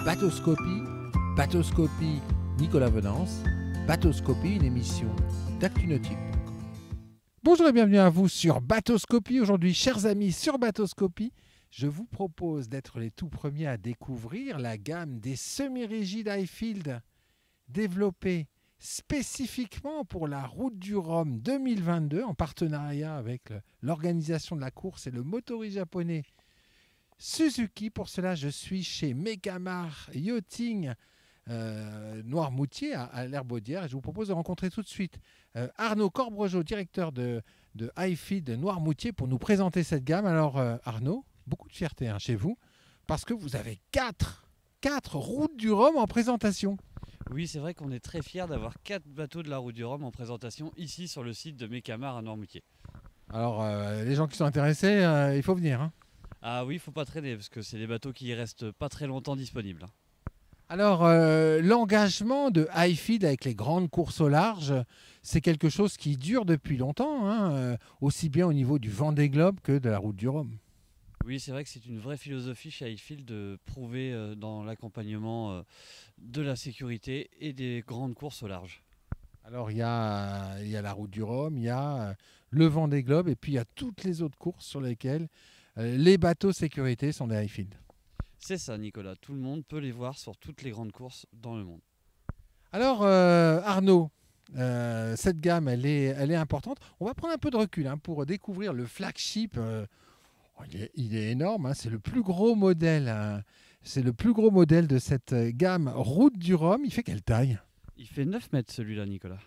Bateauscopie, Bateauscopie Nicolas Venance, Bateauscopie, une émission d'ActuNautique. Bonjour et bienvenue à vous sur Bateauscopie. Aujourd'hui, chers amis, sur Bateauscopie, je vous propose d'être les tout premiers à découvrir la gamme des semi-rigides Highfield développés spécifiquement pour la Route du Rhum 2022 en partenariat avec l'organisation de la course et le motoriste japonais Suzuki. Pour cela, je suis chez Megamar Yachting Noirmoutier à l'Herbaudière et je vous propose de rencontrer tout de suite Arnaud Corbregeau, directeur de Highfield Noirmoutier, pour nous présenter cette gamme. Alors Arnaud, beaucoup de fierté chez vous parce que vous avez quatre routes du Rhum en présentation. Oui, c'est vrai qu'on est très fiers d'avoir 4 bateaux de la Route du Rhum en présentation ici sur le site de Megamar à Noirmoutier. Alors les gens qui sont intéressés, il faut venir. Hein. Ah oui, il ne faut pas traîner parce que c'est des bateaux qui restent pas très longtemps disponibles. Alors l'engagement de Highfield avec les grandes courses au large, c'est quelque chose qui dure depuis longtemps, aussi bien au niveau du Vendée Globe que de la Route du Rhum. Oui, c'est vrai que c'est une vraie philosophie chez Highfield de prouver dans l'accompagnement de la sécurité et des grandes courses au large. Alors il y a la Route du Rhum, il y a le Vendée Globe et puis il y a toutes les autres courses sur lesquelles les bateaux sécurité sont des Highfield. C'est ça, Nicolas. Tout le monde peut les voir sur toutes les grandes courses dans le monde. Alors Arnaud, cette gamme elle est importante. On va prendre un peu de recul pour découvrir le flagship. Il est énorme, c'est le plus gros modèle. C'est le plus gros modèle de cette gamme Route du Rhum. Il fait quelle taille? Il fait 9 mètres celui-là, Nicolas.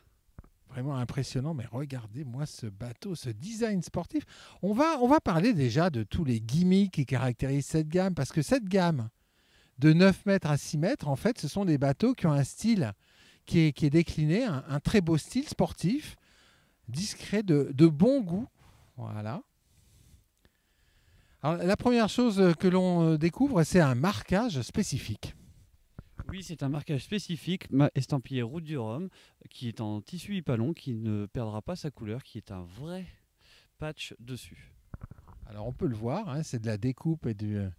Vraiment impressionnant, mais regardez-moi ce bateau, ce design sportif. On va parler déjà de tous les gimmicks qui caractérisent cette gamme, parce que cette gamme de 9 mètres à 6 mètres, en fait, ce sont des bateaux qui ont un style qui est décliné, un très beau style sportif, discret, de bon goût. Voilà. Alors, la première chose que l'on découvre, c'est un marquage spécifique. Oui, c'est un marquage spécifique, estampillé Route du Rhum, qui est en tissu Hypalon, qui ne perdra pas sa couleur, qui est un vrai patch dessus. Alors on peut le voir, c'est de la découpe et de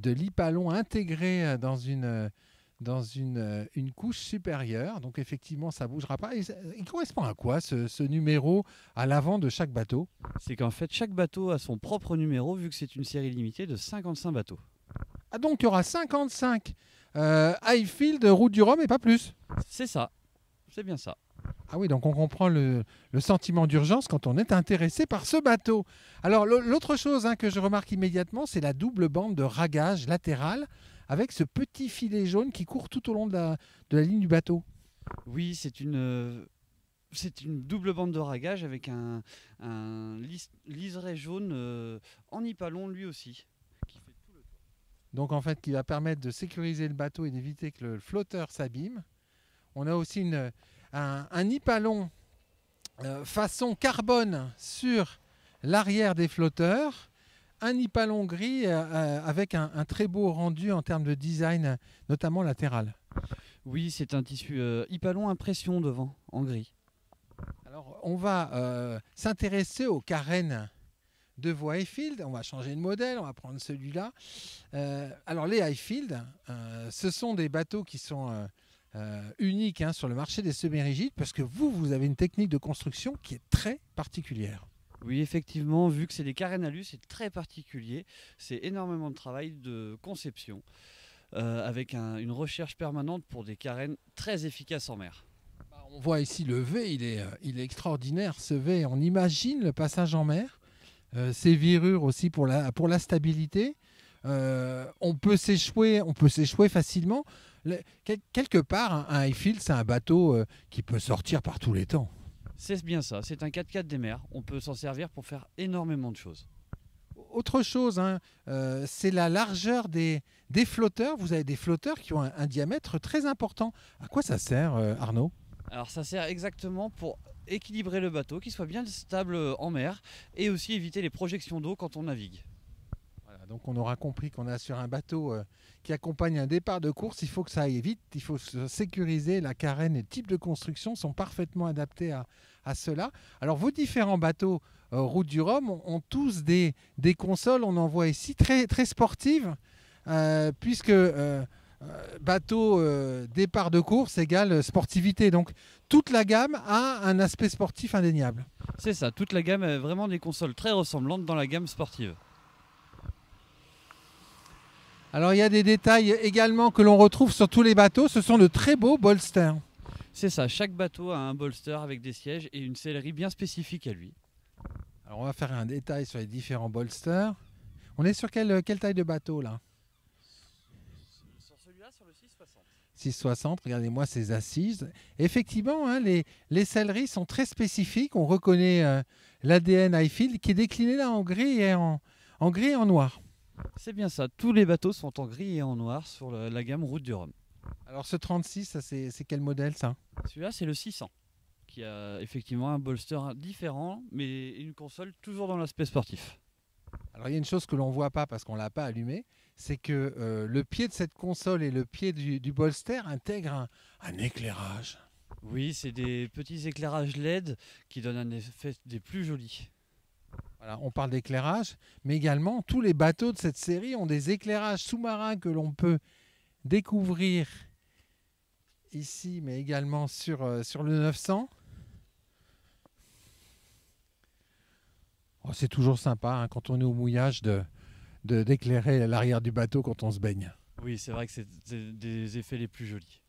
l'Hypalon intégré dans une couche supérieure. Donc effectivement, ça ne bougera pas. Et il correspond à quoi ce numéro à l'avant de chaque bateau? C'est qu'en fait, chaque bateau a son propre numéro, vu que c'est une série limitée de 55 bateaux. Ah, donc il y aura 55 Highfield Route du Rhum et pas plus. C'est ça, c'est bien ça. Ah oui, donc on comprend le sentiment d'urgence quand on est intéressé par ce bateau. Alors l'autre chose que je remarque immédiatement, c'est la double bande de ragage latérale avec ce petit filet jaune qui court tout au long de la ligne du bateau. Oui, c'est une double bande de ragage avec un liseré jaune en Hypalon lui aussi. Donc en fait, qui va permettre de sécuriser le bateau et d'éviter que le flotteur s'abîme. On a aussi un Hypalon façon carbone sur l'arrière des flotteurs. Un Hypalon gris avec un très beau rendu en termes de design, notamment latéral. Oui, c'est un tissu Hypalon impression devant, en gris. Alors on va s'intéresser aux carènes de voie Highfield. On va changer de modèle, on va prendre celui-là. Alors les Highfield, ce sont des bateaux qui sont uniques sur le marché des semi-rigides parce que vous avez une technique de construction qui est très particulière. Oui, effectivement, vu que c'est des carènes alu, c'est très particulier. C'est énormément de travail de conception avec une recherche permanente pour des carènes très efficaces en mer. On voit ici le V, il est extraordinaire ce V. On imagine le passage en mer. Ces virures aussi pour la stabilité. On peut s'échouer facilement. Quelque part, un Highfield, c'est un bateau qui peut sortir par tous les temps. C'est bien ça, c'est un 4x4 des mers. On peut s'en servir pour faire énormément de choses. Autre chose, c'est la largeur des flotteurs. Vous avez des flotteurs qui ont un diamètre très important. À quoi ça sert, Arnaud ? Alors ça sert exactement pour équilibrer le bateau, qu'il soit bien stable en mer et aussi éviter les projections d'eau quand on navigue. Voilà, donc on aura compris qu'on est sur un bateau qui accompagne un départ de course. Il faut que ça aille vite, il faut se sécuriser. La carène et le type de construction sont parfaitement adaptés à cela. Alors vos différents bateaux Route du Rhum ont tous des consoles, on en voit ici, très, très sportives, puisque bateau départ de course égale sportivité. Donc toute la gamme a un aspect sportif indéniable. C'est ça, toute la gamme est vraiment des consoles très ressemblantes dans la gamme sportive. Alors il y a des détails également que l'on retrouve sur tous les bateaux. Ce sont de très beaux bolsters. C'est ça, chaque bateau a un bolster avec des sièges et une sellerie bien spécifique à lui. Alors on va faire un détail sur les différents bolsters. On est sur quelle taille de bateau là? Sur celui-là, sur le 660. 660, regardez-moi ces assises. Effectivement, hein, les selleries sont très spécifiques. On reconnaît l'ADN Highfield qui est décliné là en gris et en gris et en noir. C'est bien ça, tous les bateaux sont en gris et en noir sur la gamme Route du Rhum. Alors ce 36, ça, c'est quel modèle ça? Celui-là, c'est le 600, qui a effectivement un bolster différent, mais une console toujours dans l'aspect sportif. Alors il y a une chose que l'on ne voit pas parce qu'on ne l'a pas allumé, c'est que le pied de cette console et le pied du bolster intègrent un éclairage. Oui, c'est des petits éclairages LED qui donnent un effet des plus jolis. Voilà, on parle d'éclairage, mais également tous les bateaux de cette série ont des éclairages sous-marins que l'on peut découvrir ici, mais également sur le 900. Oh, c'est toujours sympa hein, quand on est au mouillage d'éclairer l'arrière du bateau quand on se baigne. Oui, c'est vrai que c'est des effets les plus jolis.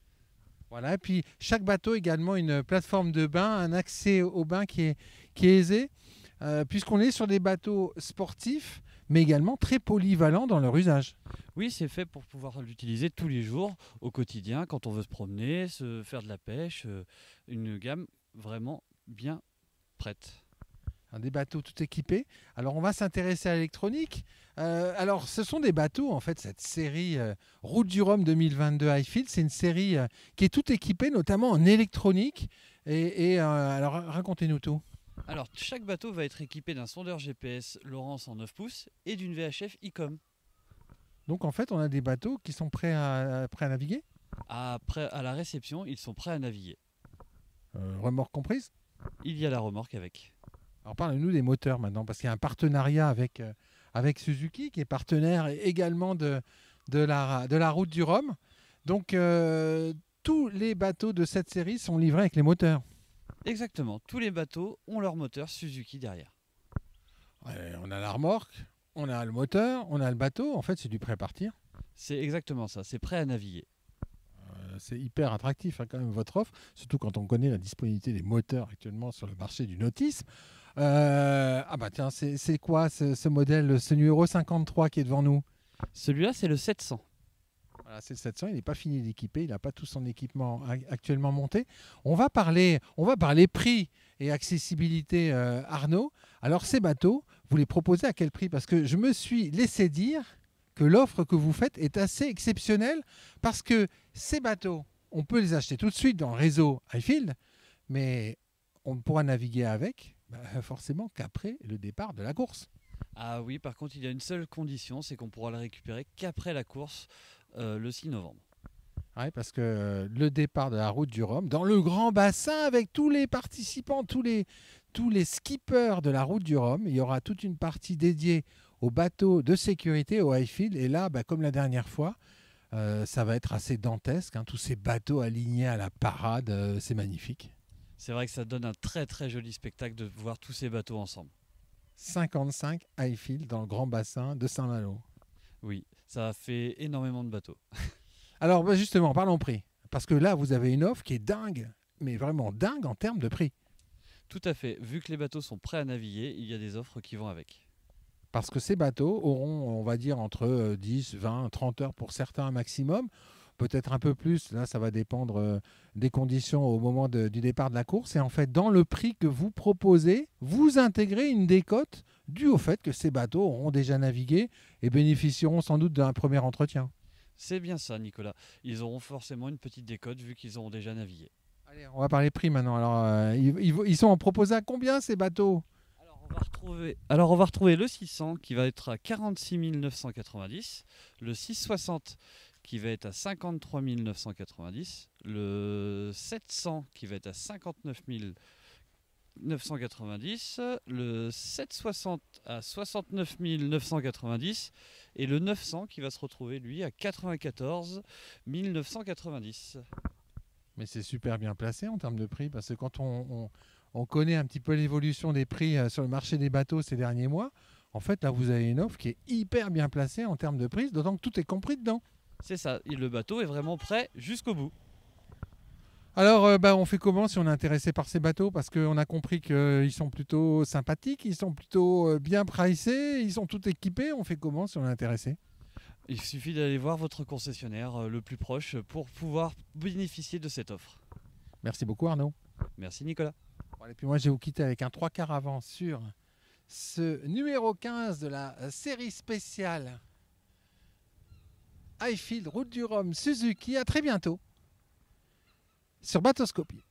Voilà, et puis chaque bateau également une plateforme de bain, un accès au bain qui est aisé, puisqu'on est sur des bateaux sportifs, mais également très polyvalents dans leur usage. Oui, c'est fait pour pouvoir l'utiliser tous les jours, au quotidien, quand on veut se promener, se faire de la pêche. Une gamme vraiment bien prête. Des bateaux tout équipés. Alors on va s'intéresser à l'électronique. Alors ce sont des bateaux, en fait, cette série Route du Rhum 2022 Highfield, c'est une série qui est tout équipée, notamment en électronique. Alors racontez-nous tout. Alors, chaque bateau va être équipé d'un sondeur GPS Lowrance en 9 pouces et d'une VHF ICOM. Donc en fait, on a des bateaux qui sont prêts à naviguer. Après, à la réception, ils sont prêts à naviguer. Remorque comprise. Il y a la remorque avec. Alors parlez-nous des moteurs maintenant, parce qu'il y a un partenariat avec Suzuki, qui est partenaire également de la Route du Rhum. Donc tous les bateaux de cette série sont livrés avec les moteurs. Exactement, tous les bateaux ont leur moteur Suzuki derrière. Ouais, on a la remorque, on a le moteur, on a le bateau. En fait, c'est du prêt à partir. C'est exactement ça, c'est prêt à naviguer. C'est hyper attractif hein, quand même votre offre, surtout quand on connaît la disponibilité des moteurs actuellement sur le marché du nautisme. Ah bah tiens, c'est quoi ce modèle, ce numéro 53 qui est devant nous? Celui-là, c'est le 700. Voilà, c'est le 700, il n'est pas fini d'équiper, il n'a pas tout son équipement actuellement monté. On va parler prix et accessibilité, Arnaud. Alors ces bateaux, vous les proposez à quel prix? Parce que je me suis laissé dire que l'offre que vous faites est assez exceptionnelle, parce que ces bateaux, on peut les acheter tout de suite dans le réseau Highfield, mais on ne pourra naviguer avec forcément qu'après le départ de la course. Ah oui, par contre, il y a une seule condition, c'est qu'on pourra le récupérer qu'après la course, le 6 novembre. Ouais, parce que le départ de la Route du Rhum, dans le grand bassin avec tous les participants, tous les skippers de la Route du Rhum, il y aura toute une partie dédiée aux bateaux de sécurité, au Highfield. Et là, comme la dernière fois, ça va être assez dantesque. Hein, tous ces bateaux alignés à la parade, c'est magnifique. C'est vrai que ça donne un très très joli spectacle de voir tous ces bateaux ensemble. 55 Highfield dans le grand bassin de Saint-Malo. Oui, ça fait énormément de bateaux. Alors justement, parlons prix. Parce que là, vous avez une offre qui est dingue, mais vraiment dingue en termes de prix. Tout à fait. Vu que les bateaux sont prêts à naviguer, il y a des offres qui vont avec. Parce que ces bateaux auront, on va dire, entre 10, 20, 30 heures pour certains maximum. Peut-être un peu plus. Là, ça va dépendre des conditions au moment du départ de la course. Et en fait, dans le prix que vous proposez, vous intégrez une décote due au fait que ces bateaux auront déjà navigué et bénéficieront sans doute d'un premier entretien. C'est bien ça, Nicolas. Ils auront forcément une petite décote vu qu'ils auront déjà navigué. Allez, on va parler prix maintenant. Alors, ils sont proposés à combien ces bateaux? Alors on va retrouver le 600 qui va être à 46 990, le 660 qui va être à 53 990, le 700 qui va être à 59 990, le 760 à 69 990 et le 900 qui va se retrouver lui à 94 990. Mais c'est super bien placé en termes de prix, parce que quand on connaît un petit peu l'évolution des prix sur le marché des bateaux ces derniers mois, en fait là vous avez une offre qui est hyper bien placée en termes de prix, d'autant que tout est compris dedans. C'est ça, et le bateau est vraiment prêt jusqu'au bout. Alors on fait comment si on est intéressé par ces bateaux? Parce qu'on a compris qu'ils sont plutôt sympathiques, ils sont plutôt bien pricés, ils sont tout équipés. On fait comment si on est intéressé? Il suffit d'aller voir votre concessionnaire le plus proche pour pouvoir bénéficier de cette offre. Merci beaucoup Arnaud. Merci Nicolas. Bon, et puis moi je vais vous quitter avec un 3/4 avant sur ce numéro 15 de la série spéciale Highfield, Route du Rhum, Suzuki. À très bientôt sur Bateauscopie.